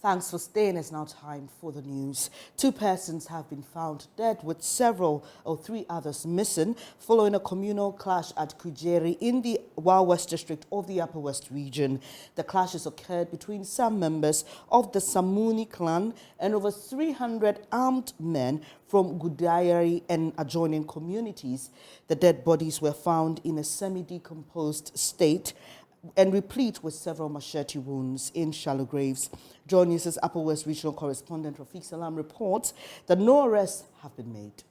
Thanks for staying. It's now time for the news. 2 persons have been found dead with 3 others missing following a communal clash at Kujeri in the West District of the Upper West region. The clashes occurred between some members of the Samuni clan and over 300 armed men from Kujeri and adjoining communities. The dead bodies were found in a semi-decomposed state and replete with several machete wounds in shallow graves. Join News's Upper West Regional Correspondent Rafiq Salam reports that no arrests have been made.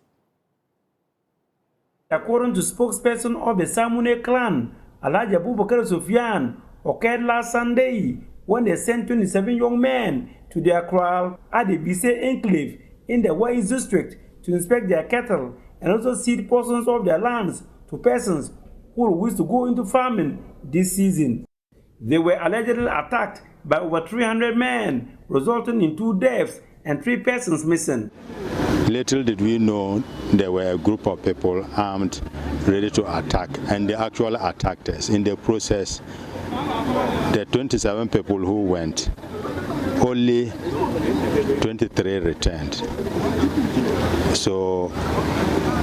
According to spokesperson of the Samune clan, Alhaji Abu-Baidoo occurred last Sunday when they sent 27 young men to their kraal at the Bise enclave in the West District to inspect their cattle and also cede portions of their lands to persons who wish to go into farming this season. They were allegedly attacked by over 300 men, resulting in 2 deaths and 3 persons missing. Little did we know there were a group of people armed, ready to attack, and they actually attacked us. In the process, the 27 people who went, only 23 returned. So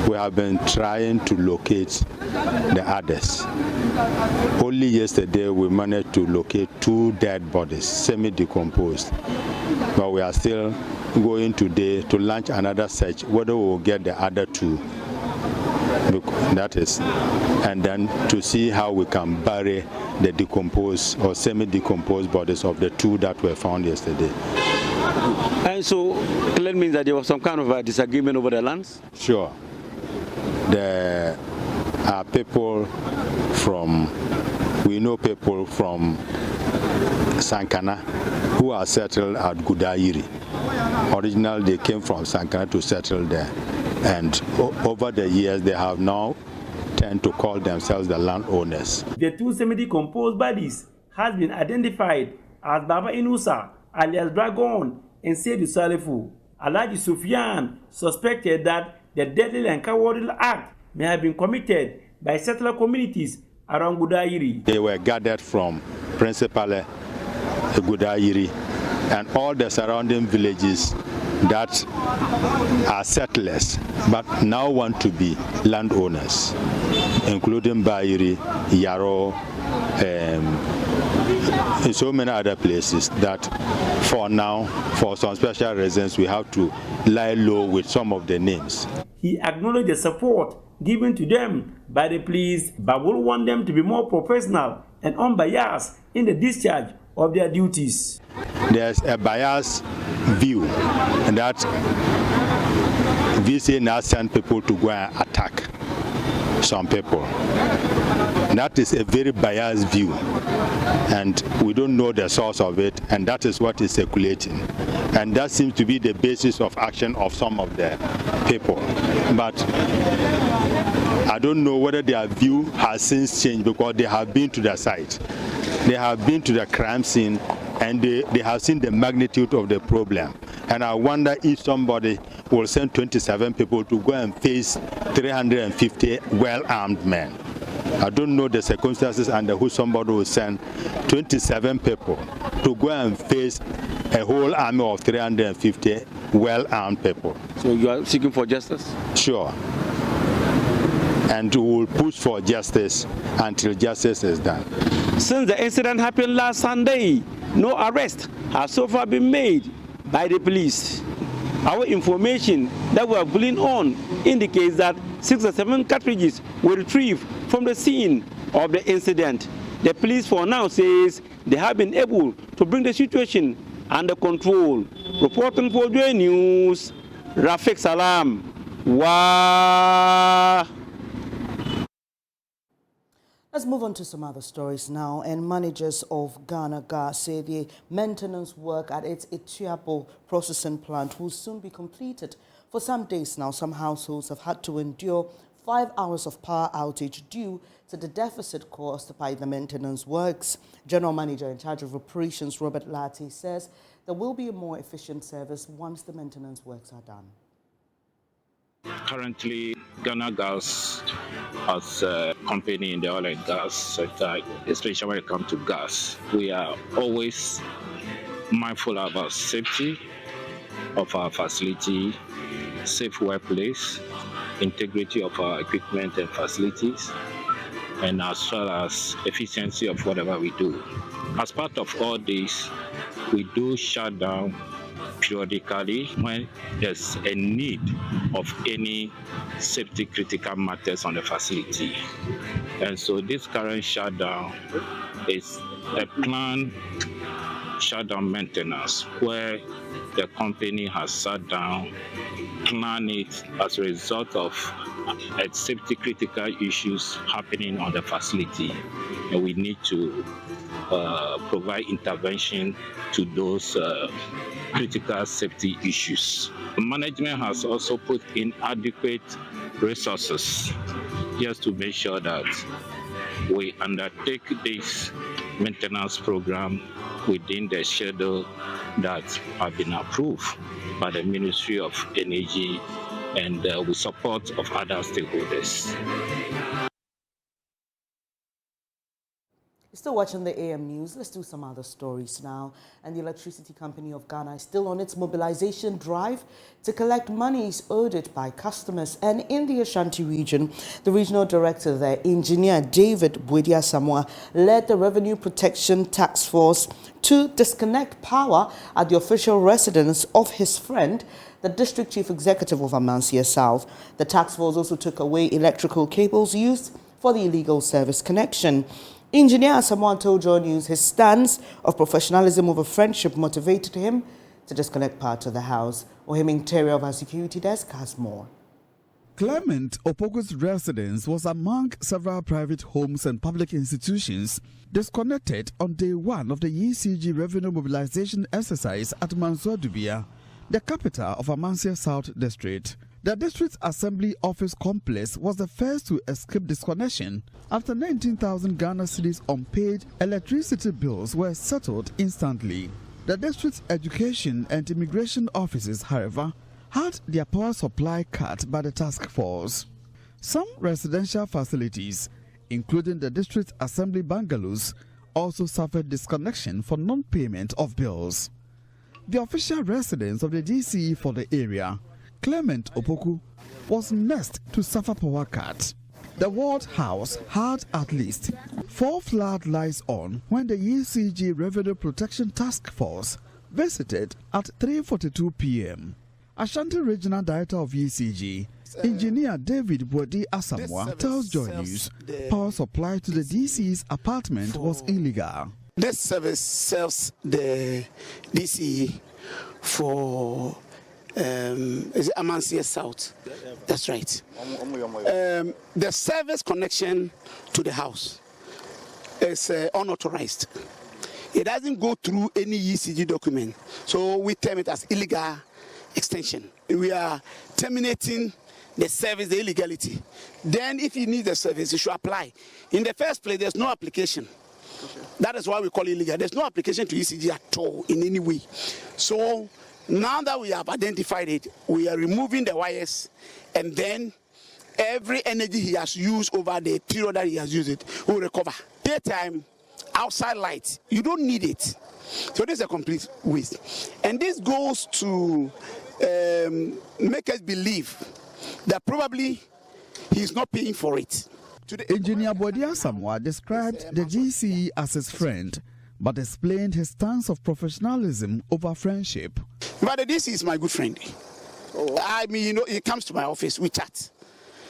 we have been trying to locate the others. Only yesterday we managed to locate 2 dead bodies, semi-decomposed. But we are still going today to launch another search, whether we will get the other 2. That is, and then to see how we can bury the decomposed or semi-decomposed bodies of the 2 that were found yesterday. And so that means that there was some kind of a disagreement over the lands? Sure. There are people we know people from Sankana who are settled at Kujeri. Originally they came from Sankana to settle there. And over the years they have now tend to call themselves the landowners. The 2 semi-decomposed bodies has been identified as Baba Inusa, alias Dragon, and Seydou Salifu. Alhaji Sufyan suspected that the deadly and cowardly act may have been committed by settler communities around Kujeri. They were gathered from principally Kujeri and all the surrounding villages that are settlers but now want to be landowners, including Bairi, Yaro, and so many other places that for now, for some special reasons, we have to lie low with some of the names. He acknowledged the support given to them by the police, but will want them to be more professional and unbiased in the discharge of their duties. There's a biased view that VC now send people to go and attack some people. That is a very biased view, and we don't know the source of it, and that is what is circulating. And that seems to be the basis of action of some of the people. But I don't know whether their view has since changed, because they have been to the site. They have been to the crime scene, and they have seen the magnitude of the problem. And I wonder if somebody will send 27 people to go and face 350 well-armed men. I don't know the circumstances under which somebody will send 27 people to go and face a whole army of 350 well-armed people. So you are seeking for justice? Sure. And we will push for justice until justice is done. Since the incident happened last Sunday, no arrest has so far been made by the police. Our information that we are pulling on indicates that 6 or 7 cartridges were retrieved from the scene of the incident. The police for now says they have been able to bring the situation under control. Reporting for Joy News, Rafiq Salam. Wow. Let's move on to some other stories now. And managers of Ghana Gas say the maintenance work at its Itiapo processing plant will soon be completed. For some days now, some households have had to endure 5 hours of power outage due to the deficit caused by the maintenance works. General Manager in charge of operations, Robert Lati, says there will be a more efficient service once the maintenance works are done. Currently, Ghana Gas, as a company in the oil and gas sector, especially when it comes to gas, we are always mindful about safety of our facility, safe workplace, integrity of our equipment and facilities, and as well as efficiency of whatever we do. As part of all this, we do shut down periodically when there's a need of any safety critical matters on the facility. And so this current shutdown is a planned shutdown maintenance where the company has sat down, planned it as a result of safety critical issues happening on the facility, and we need to provide intervention to those critical safety issues. Management has also put in adequate resources just to make sure that we undertake this maintenance program within the schedule that have been approved by the Ministry of Energy and with support of other stakeholders. Still watching the AM News. Let's do some other stories now. And the Electricity Company of Ghana is still on its mobilization drive to collect monies owed it by customers. And in the Ashanti region, the regional director there, Engineer David Buedia-Samoa, led the Revenue Protection Task Force to disconnect power at the official residence of his friend, the District Chief Executive of Amansia South. The task force also took away electrical cables used for the illegal service connection. Engineer Samoa told Joy News his stance of professionalism over friendship motivated him to disconnect power to the house. Ohim Interior of our security desk has more. Clement Opoku's residence was among several private homes and public institutions disconnected on day one of the ECG revenue mobilization exercise at Mansour-Dubia, the capital of Amansia South District. The District Assembly Office complex was the first to escape disconnection after 19,000 Ghana cedis unpaid electricity bills were settled instantly. The district's education and immigration offices, however, had their power supply cut by the task force. Some residential facilities, including the District Assembly bungalows, also suffered disconnection for non-payment of bills. The official residence of the DCE for the area, Clement Opoku, was next to suffer power cut. The ward house had at least 4 floodlights on when the ECG Revenue Protection Task Force visited at 3:42 p.m. Ashanti Regional Director of ECG, Engineer David Buedia-Samoa, tells Joy News power supply to the DC's apartment was illegal. This service serves the DCE for is it Amansia South? That's right. The service connection to the house is unauthorized. It doesn't go through any ECG document, so we term it as illegal extension. We are terminating the service, the illegality. Then if you need the service, you should apply. In the first place, there's no application. That is why we call it illegal. There's no application to ECG at all in any way. So now that we have identified it, we are removing the wires, and then every energy he has used over the period that he has used it will recover. Daytime, outside light, you don't need it. So this is a complete waste. And this goes to make us believe that probably he's not paying for it. Engineer Buedia-Samoa described the GCE as his friend, but explained his stance of professionalism over friendship. But this is my good friend. I mean, you know, he comes to my office, we chat.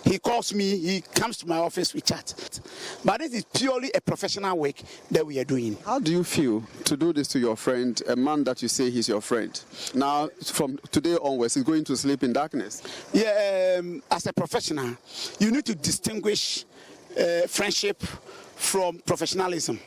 He calls me, he comes to my office, we chat. But this is purely a professional work that we are doing. How do you feel to do this to your friend, a man that you say he's your friend? Now, from today onwards, he's going to sleep in darkness. Yeah, as a professional, you need to distinguish friendship from professionalism.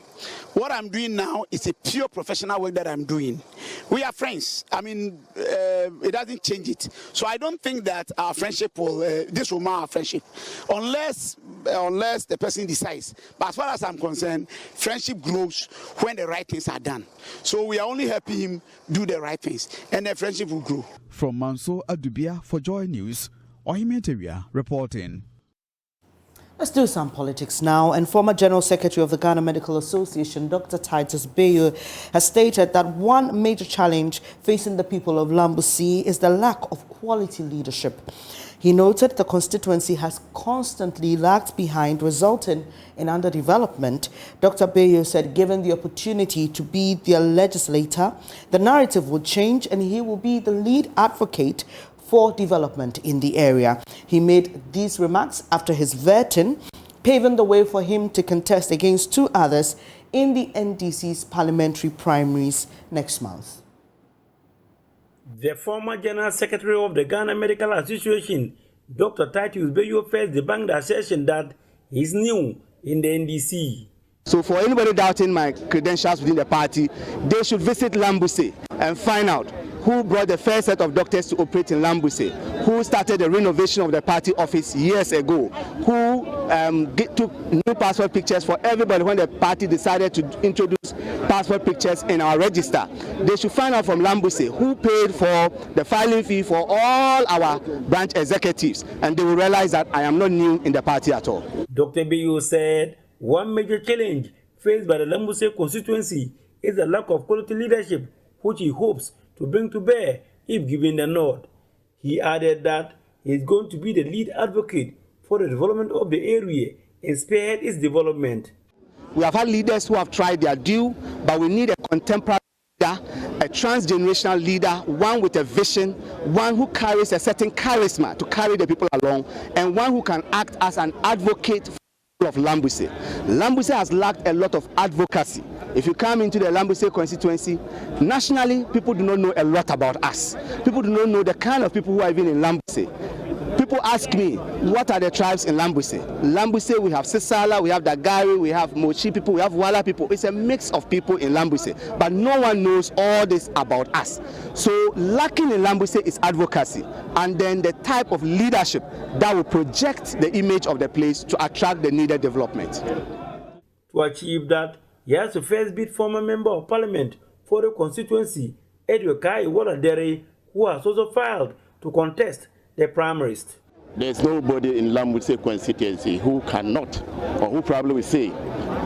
What I'm doing now is a pure professional work that I'm doing. We are friends. I mean, it doesn't change it. So I don't think that our friendship will, this will mar our friendship, unless the person decides. But as far as I'm concerned, friendship grows when the right things are done. So we are only helping him do the right things, and the friendship will grow. From Mansour-Dubia for Joy News, Ohim Interior reporting. Let's do some politics now. And former General Secretary of the Ghana Medical Association, Dr. Titus Bayo, has stated that one major challenge facing the people of Lambusii is the lack of quality leadership. He noted the constituency has constantly lagged behind, resulting in underdevelopment. Dr. Bayo said given the opportunity to be the legislator, the narrative would change and he will be the lead advocate for development in the area. He made these remarks after his vetting, paving the way for him to contest against two others in the NDC's parliamentary primaries next month. The former General Secretary of the Ghana Medical Association, Dr. Titus Bayo, first debunked the assertion that he's new in the NDC. So for anybody doubting my credentials within the party, they should visit Lambusii and find out who brought the first set of doctors to operate in Lambusii, who started the renovation of the party office years ago, who took new passport pictures for everybody when the party decided to introduce passport pictures in our register. They should find out from Lambusii who paid for the filing fee for all our branch executives, and they will realize that I am not new in the party at all. Dr. Bayo said one major challenge faced by the Lambusii constituency is the lack of quality leadership, which he hopes to bring to bear if given the nod. He added that he is going to be the lead advocate for the development of the area and spearhead its development. We have had leaders who have tried their due, but we need a contemporary leader, a transgenerational leader, one with a vision, one who carries a certain charisma to carry the people along, and one who can act as an advocate of Lambusii. Lambusii has lacked a lot of advocacy. If you come into the Lambusii constituency, nationally, people do not know a lot about us. People do not know the kind of people who are even in Lambusii. People ask me, what are the tribes in Lambusii? Lambusii, we have Sisala, we have Dagari, we have Mochi people, we have Wala people. It's a mix of people in Lambusii, but no one knows all this about us. So lacking in Lambusii is advocacy, and then the type of leadership that will project the image of the place to attract the needed development. To achieve that, he has to first beat former member of parliament for the constituency, Edward Waladere, who has also filed to contest the primaries. There's nobody in Lambusii constituency who cannot, or who probably will say,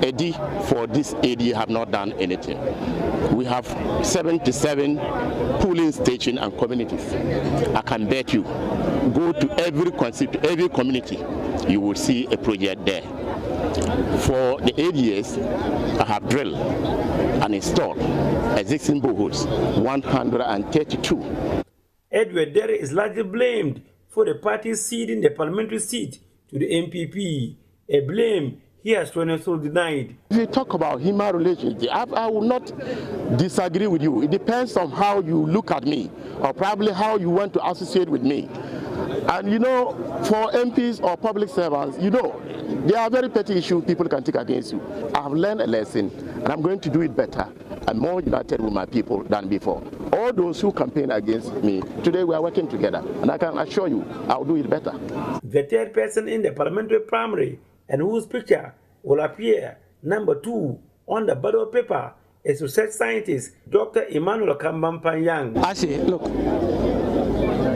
Eddie, for this area have not done anything. We have 77 polling stations and communities. I can bet you, go to every community, you will see a project there. For the 8 years, I have drilled and installed existing boreholes, 132. Edward Derry is largely blamed for the party ceding the parliamentary seat to the MPP, a blame he has strenuously denied. If you talk about human relations, I will not disagree with you. It depends on how you look at me, or probably how you want to associate with me. And you know, for MPs or public servants, you know, there are very petty issues people can take against you. I have learned a lesson, and I'm going to do it better. I'm more united with my people than before. All those who campaign against me, today we are working together, and I can assure you, I'll do it better. The third person in the parliamentary primary, and whose picture will appear number 2 on the ballot paper, is research scientist Dr. Emmanuel Kambampanyang. I say, look,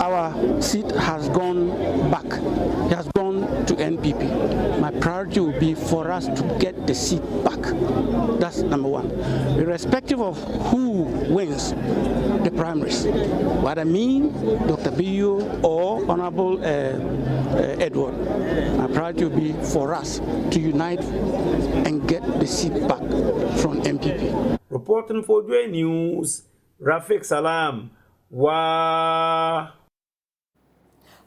our seat has gone back. It has gone to NPP. My priority will be for us to get the seat back. That's number one. Irrespective of who wins the primaries, what I mean, Dr. Bayo or Honorable Edward, my priority will be for us to unite and get the seat back from NPP. Reporting for Joy News, Rafiq Salam. Wow.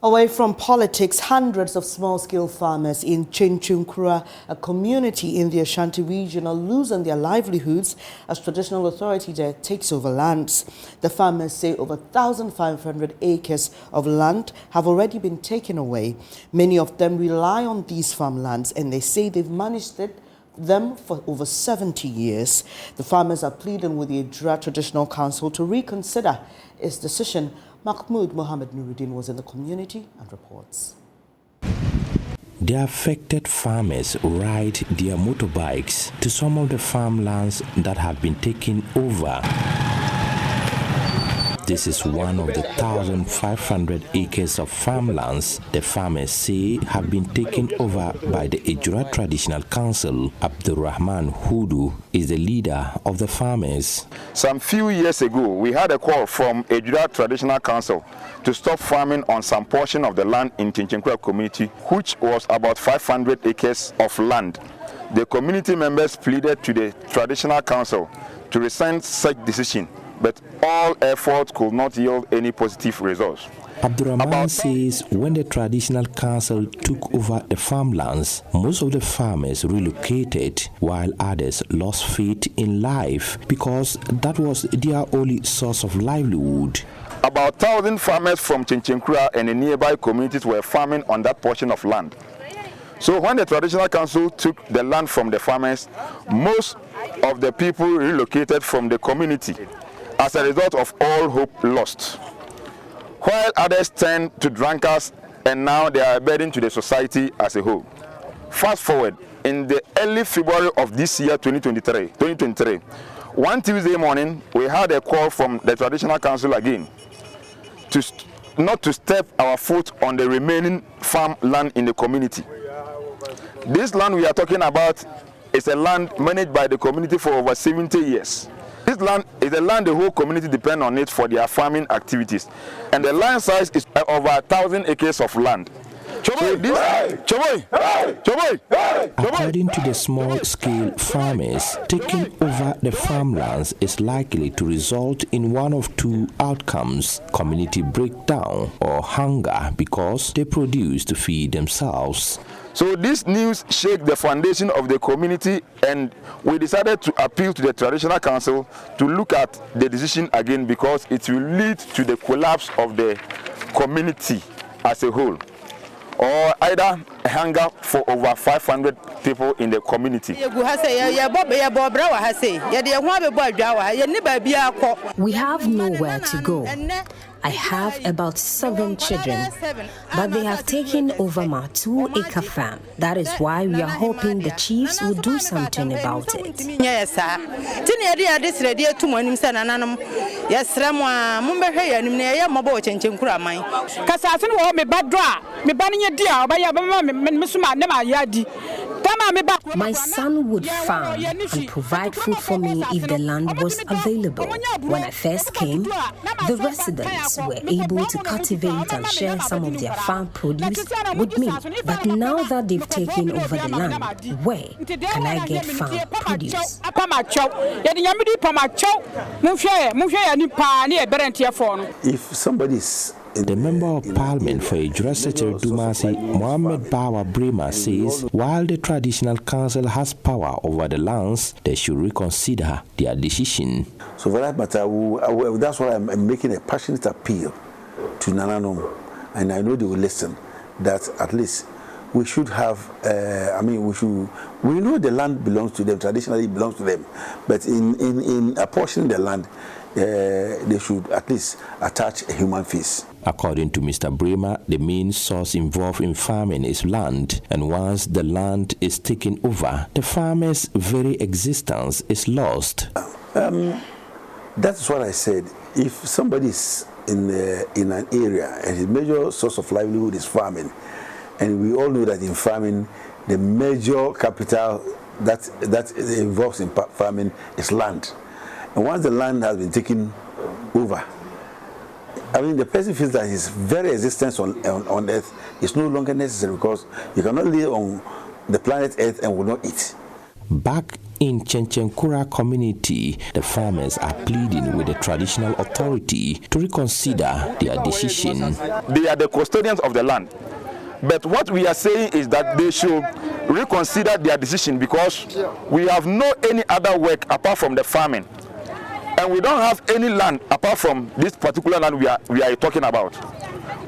Away from politics, hundreds of small-scale farmers in Chinchunkura, a community in the Ashanti region, are losing their livelihoods as traditional authority there takes over lands. The farmers say over 1,500 acres of land have already been taken away. Many of them rely on these farmlands, and they say they've managed them for over 70 years. The farmers are pleading with the Idra Traditional Council to reconsider its decision. Mahmoud Mohammed Nuruddin was in the community and reports. The affected farmers ride their motorbikes to some of the farmlands that have been taken over. this is one of the 1,500 acres of farmlands the farmers say have been taken over by the Ejura Traditional Council. Abdurrahman Hudu is the leader of the farmers. Some few years ago, we had a call from Ejura Traditional Council to stop farming on some portion of the land in Chinchenkura community, which was about 500 acres of land. The community members pleaded to the Traditional Council to rescind such decision, but all efforts could not yield any positive results. Abdurrahman says when the Traditional Council took over the farmlands, most of the farmers relocated while others lost faith in life because that was their only source of livelihood. About 1,000 farmers from Chinchenkura and the nearby communities were farming on that portion of land. So when the Traditional Council took the land from the farmers, most of the people relocated from the community as a result of all hope lost, while others turned to drunkards and now they are a burden to the society as a whole. Fast forward, in the early February of this year, 2023, one Tuesday morning, we had a call from the Traditional Council again not to step our foot on the remaining farm land in the community. This land we are talking about is a land managed by the community for over 70 years. This land is a land the whole community depends on it for their farming activities. And the land size is over 1,000 acres of land. According to the small-scale farmers, taking over the farmlands is likely to result in one of two outcomes: community breakdown or hunger because they produce to feed themselves. So this news shook the foundation of the community, and we decided to appeal to the Traditional Council to look at the decision again because it will lead to the collapse of the community as a whole, or either hunger for over 500 people in the community. We have nowhere to go. I have about 7 children, but they have taken over my 2-acre farm. That is why we are hoping the chiefs will do something about it. My son would farm and provide food for me if the land was available. When I first came, the residents were able to cultivate and share some of their farm produce with me. But now that they've taken over the land, where can I get farm produce? If somebody's the Member of Parliament for Ejura Dumasi, Mohammed Bawa Brema, says while the Traditional Council has power over the lands, they should reconsider their decision. So for that matter, that's why I'm making a passionate appeal to Nananom, and I know they will listen, that at least we should have, we know the land belongs to them, traditionally it belongs to them, but in apportioning the land, they should at least attach a human face. According to Mr. Bremer, the main source involved in farming is land, and once the land is taken over, the farmer's very existence is lost. That's what I said. If somebody is in an area and his major source of livelihood is farming, and we all know that in farming, the major capital that involves in farming is land. And once the land has been taken over, the person feels that his very existence on earth is no longer necessary because you cannot live on the planet Earth and will not eat. Back in Chinchenkura community, the farmers are pleading with the traditional authority to reconsider their decision. They are the custodians of the land. But what we are saying is that they should reconsider their decision because we have no any other work apart from the farming. And we don't have any land apart from this particular land we are talking about.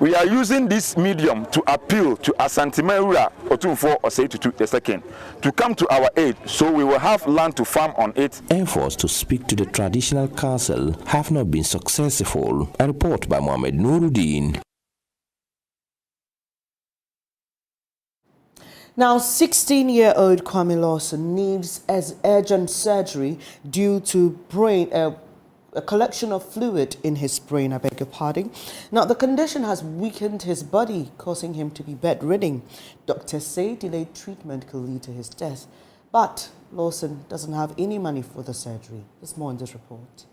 We are using this medium to appeal to Asante Maura Otumfo Osei II to come to our aid so we will have land to farm on it. Efforts to speak to the Traditional Council have not been successful. A report by Mohammed Nuruddin. Now, 16-year-old Kwame Lawson needs urgent surgery due to brain a collection of fluid in his brain, I beg your pardon. Now, the condition has weakened his body, causing him to be bedridden. Doctors say delayed treatment could lead to his death. But Lawson doesn't have any money for the surgery. There's more in this report.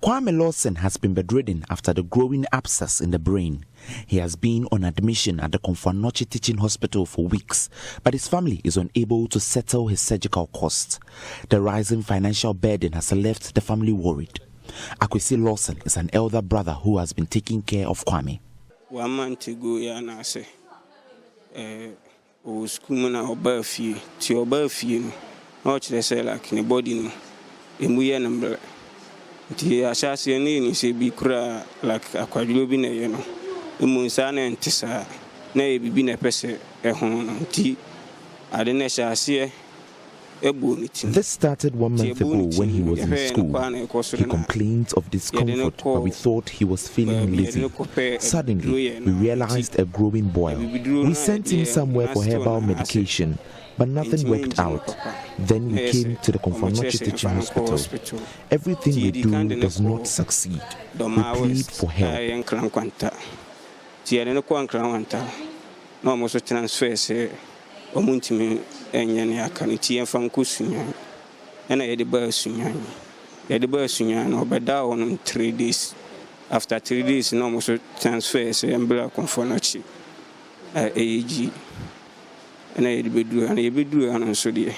Kwame Lawson has been bedridden after the growing abscess in the brain. He has been on admission at the Communal Teaching Hospital for weeks, but his family is unable to settle his surgical costs. The rising financial burden has left the family worried. Akwesi Lawson is an elder brother who has been taking care of Kwame. 1 month ago, I say, was coming out of fear, to your fear, how should I say, like in a body, in we are the assassin say be cra like a quadrubin, you know. The Munsana and Tessa, nay, be been a person, a home, tea. I didn't see This started 1 month ago when he was in school. He complained of discomfort, but we thought he was feeling lazy. Suddenly, we realized a growing boil. We sent him somewhere for herbal medication, but nothing worked out. Then we came to the Communal Teaching Hospital. Everything we do does not succeed. We plead for help. Omuntimi enyane akaniti enfam kusunya ena yede ba sunya no obeda on 3 days. After 3 days no mo so transfer se embla konfonachi AG ena yede beduru ana so de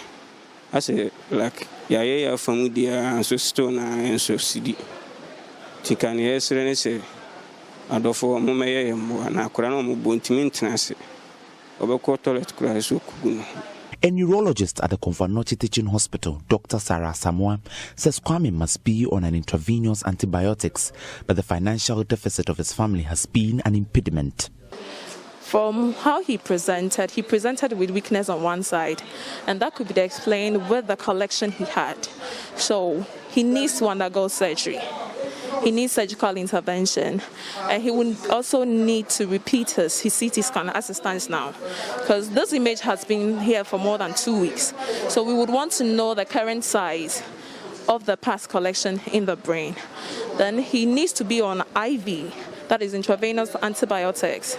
ase like ya famu dia so stone and so sidi tikani esre ne se adofo mo meye yembo na akora no mo bontimi ntenase. A neurologist at the Communal Teaching Hospital, Dr. Sarah Samoa, says Kwame must be on an intravenous antibiotics, but the financial deficit of his family has been an impediment. From how he presented with weakness on one side, and that could be explained with the collection he had. So he needs to undergo surgery. He needs surgical intervention, and he would also need to repeat his CT scan as it stands now, because this image has been here for more than 2 weeks. So we would want to know the current size of the past collection in the brain. Then he needs to be on IV, that is intravenous antibiotics.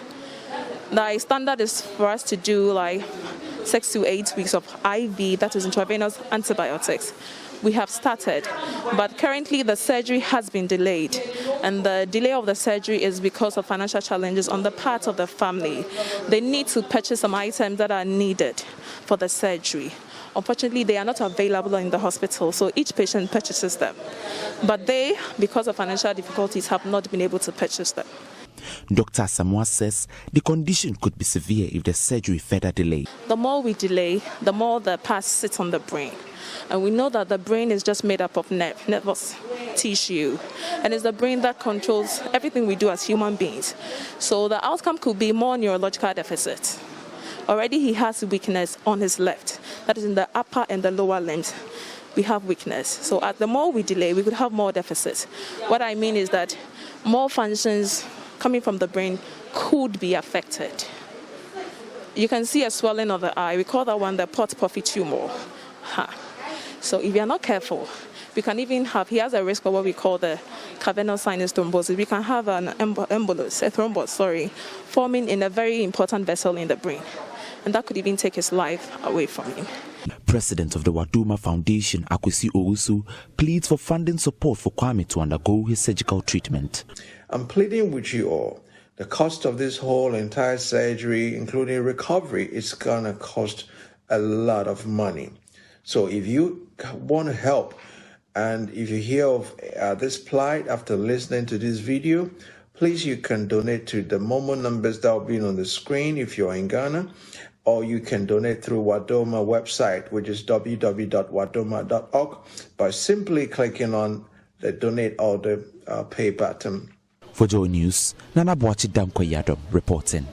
The standard is for us to do like 6 to 8 weeks of IV, that is intravenous antibiotics. We have started, but currently the surgery has been delayed, and the delay of the surgery is because of financial challenges on the part of the family. They need to purchase some items that are needed for the surgery. Unfortunately, they are not available in the hospital, so each patient purchases them. But they, because of financial difficulties, have not been able to purchase them. Dr. Samoa says the condition could be severe if the surgery further delayed. The more we delay, the more the pus sits on the brain. And we know that the brain is just made up of nervous tissue. And it's the brain that controls everything we do as human beings. So the outcome could be more neurological deficit. Already he has weakness on his left. That is in the upper and the lower limbs. We have weakness. So the more we delay, we could have more deficits. What I mean is that more functions coming from the brain could be affected. You can see a swelling of the eye. We call that one the pot-puffy tumor. So if you are not careful, we can even have, he has a risk of what we call the cavernous sinus thrombosis. We can have an thrombus, forming in a very important vessel in the brain. And that could even take his life away from him. President of the Waduma Foundation, Akwesi Owusu, pleads for funding support for Kwame to undergo his surgical treatment. I'm pleading with you all. The cost of this whole entire surgery, including recovery, is going to cost a lot of money. So if you want to help, and if you hear of this plight after listening to this video, please you can donate to the Momo numbers that will be on the screen if you're in Ghana, or you can donate through Wadoma website, which is www.wadoma.org, by simply clicking on the donate or the pay button. For Joy News, Nana Boachi Damkoyadom reporting.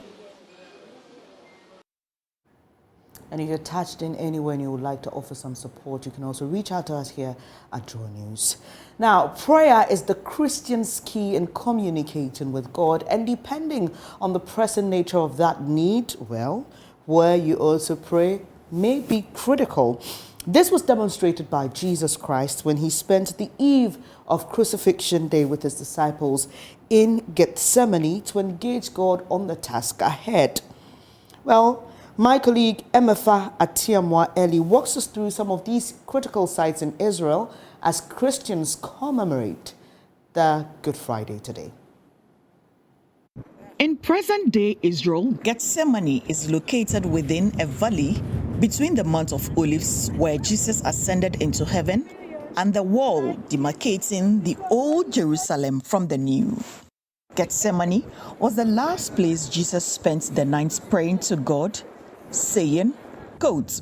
And if you're touched in any way and you would like to offer some support, you can also reach out to us here at Joy News. Now, prayer is the Christian's key in communicating with God, and depending on the present nature of that need, well, where you also pray may be critical. This was demonstrated by Jesus Christ when he spent the eve of Crucifixion Day with his disciples in Gethsemane to engage God on the task ahead. Well, my colleague Emefa Atiamwa Eli walks us through some of these critical sites in Israel as Christians commemorate the Good Friday today. In present-day Israel, Gethsemane is located within a valley between the Mount of Olives, where Jesus ascended into heaven, and the wall demarcating the old Jerusalem from the new. Gethsemane was the last place Jesus spent the night praying to God, saying, quote,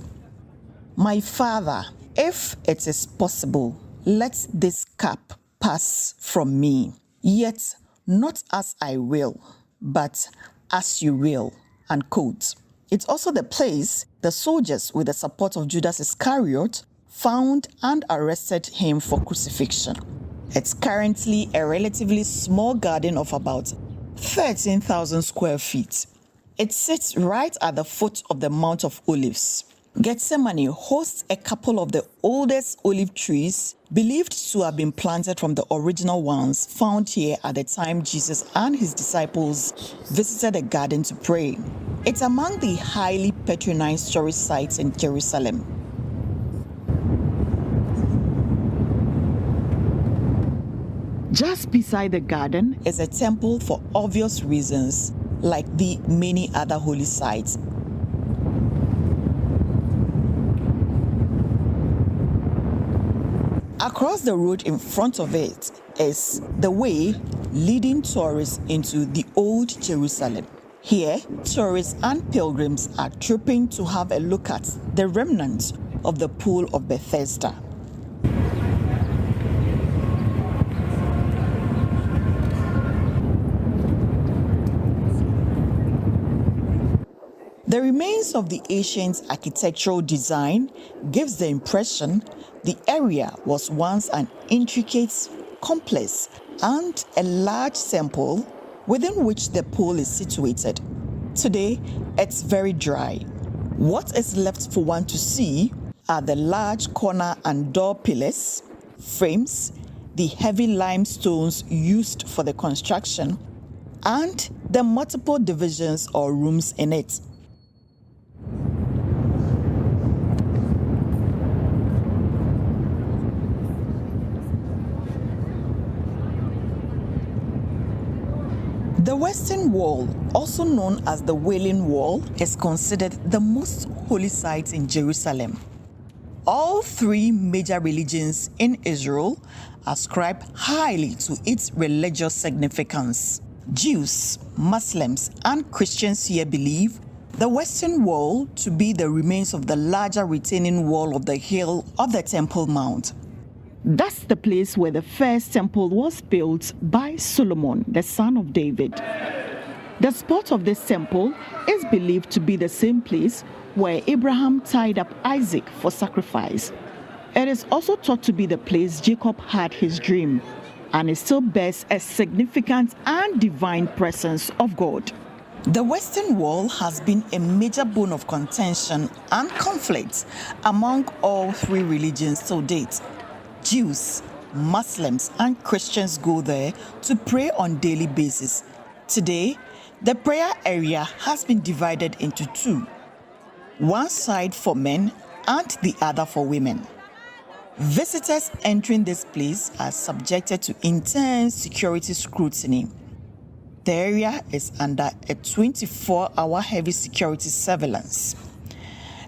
"My Father, if it is possible, let this cup pass from me, yet not as I will, but as you will," unquote. It's also the place the soldiers, with the support of Judas Iscariot, found and arrested him for crucifixion. It's currently a relatively small garden of about 13,000 square feet. It sits right at the foot of the Mount of Olives. Gethsemane hosts a couple of the oldest olive trees believed to have been planted from the original ones found here at the time Jesus and his disciples visited the garden to pray. It's among the highly patronized tourist sites in Jerusalem. Just beside the garden is a temple for obvious reasons, like the many other holy sites. Across the road in front of it is the way leading tourists into the Old Jerusalem. Here, tourists and pilgrims are trooping to have a look at the remnants of the Pool of Bethesda. The remains of the ancient architectural design gives the impression the area was once an intricate complex and a large temple within which the pool is situated. Today, it's very dry. What is left for one to see are the large corner and door pillars, frames, the heavy limestones used for the construction, and the multiple divisions or rooms in it. The Western Wall, also known as the Wailing Wall, is considered the most holy site in Jerusalem. All three major religions in Israel ascribe highly to its religious significance. Jews, Muslims, and Christians here believe the Western Wall to be the remains of the larger retaining wall of the hill of the Temple Mount. That's the place where the first temple was built by Solomon, the son of David. The spot of this temple is believed to be the same place where Abraham tied up Isaac for sacrifice. It is also thought to be the place Jacob had his dream, and it still bears a significant and divine presence of God. The Western Wall has been a major bone of contention and conflict among all three religions to date. Jews, Muslims, and Christians go there to pray on a daily basis. Today, the prayer area has been divided into two, one side for men and the other for women. Visitors entering this place are subjected to intense security scrutiny. The area is under a 24-hour heavy security surveillance.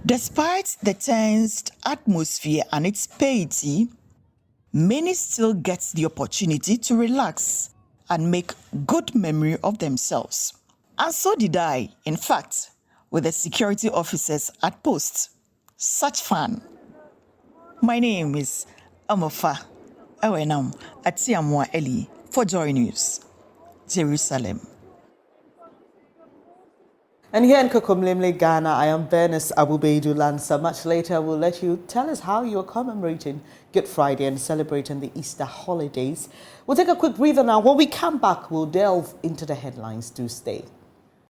Despite the tensed atmosphere and its piety, many still get the opportunity to relax and make good memory of themselves. And so did I, in fact, with the security officers at post. Such fun. My name is Amofa Ewenam Atiamwa Eli for Joy News, Jerusalem. And here in Kokomlemle, Ghana, I am Bernice Abu-Baidoo Lansah. Much later, we'll let you tell us how you're commemorating Good Friday and celebrating the Easter holidays. We'll take a quick breather now. When we come back, we'll delve into the headlines. Do stay.